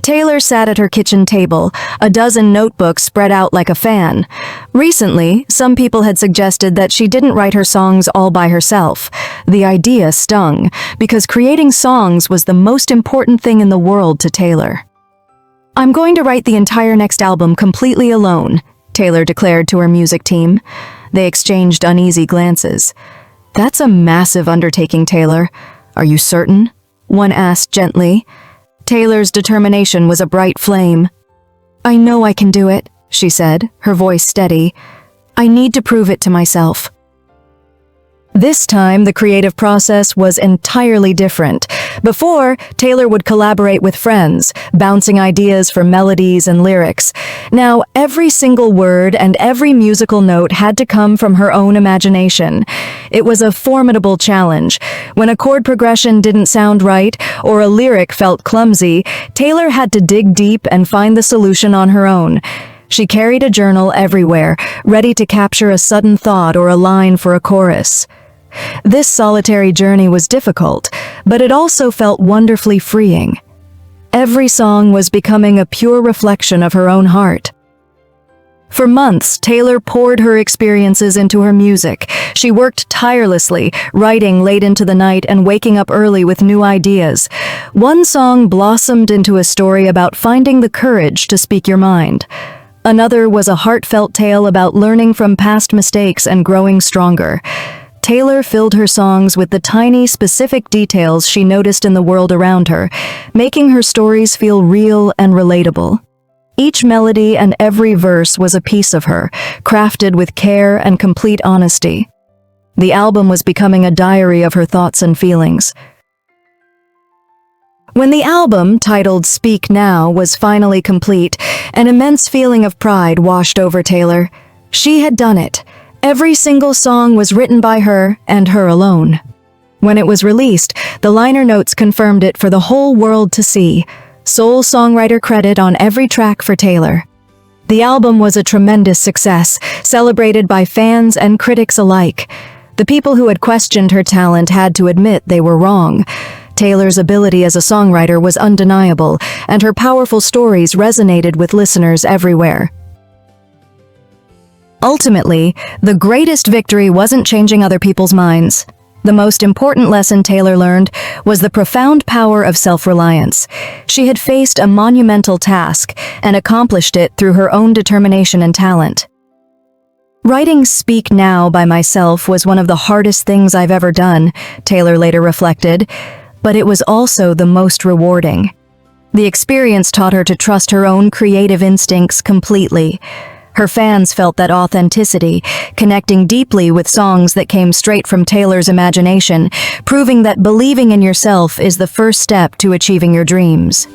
Taylor sat at her kitchen table, a dozen notebooks spread out like a fan. Recently, some people had suggested that she didn't write her songs all by herself. The idea stung, because creating songs was the most important thing in the world to Taylor. "I'm going to write the entire next album completely alone," Taylor declared to her music team. They exchanged uneasy glances. "That's a massive undertaking, Taylor. Are you certain?" one asked gently. Taylor's determination was a bright flame. "I know I can do it," she said, her voice steady. "I need to prove it to myself." This time, the creative process was entirely different. Before, Taylor would collaborate with friends, bouncing ideas for melodies and lyrics. Now, every single word and every musical note had to come from her own imagination. It was a formidable challenge. When a chord progression didn't sound right, or a lyric felt clumsy, Taylor had to dig deep and find the solution on her own. She carried a journal everywhere, ready to capture a sudden thought or a line for a chorus. This solitary journey was difficult, but it also felt wonderfully freeing. Every song was becoming a pure reflection of her own heart. For months, Taylor poured her experiences into her music. She worked tirelessly, writing late into the night and waking up early with new ideas. One song blossomed into a story about finding the courage to speak your mind. Another was a heartfelt tale about learning from past mistakes and growing stronger. Taylor filled her songs with the tiny, specific details she noticed in the world around her, making her stories feel real and relatable. Each melody and every verse was a piece of her, crafted with care and complete honesty. The album was becoming a diary of her thoughts and feelings. When the album, titled Speak Now, was finally complete, an immense feeling of pride washed over Taylor. She had done it. Every single song was written by her, and her alone. When it was released, the liner notes confirmed it for the whole world to see. Sole songwriter credit on every track for Taylor. The album was a tremendous success, celebrated by fans and critics alike. The people who had questioned her talent had to admit they were wrong. Taylor's ability as a songwriter was undeniable, and her powerful stories resonated with listeners everywhere. Ultimately, the greatest victory wasn't changing other people's minds. The most important lesson Taylor learned was the profound power of self-reliance. She had faced a monumental task and accomplished it through her own determination and talent. "Writing Speak Now by myself was one of the hardest things I've ever done," Taylor later reflected, "but it was also the most rewarding." The experience taught her to trust her own creative instincts completely. Her fans felt that authenticity, connecting deeply with songs that came straight from Taylor's imagination, proving that believing in yourself is the first step to achieving your dreams.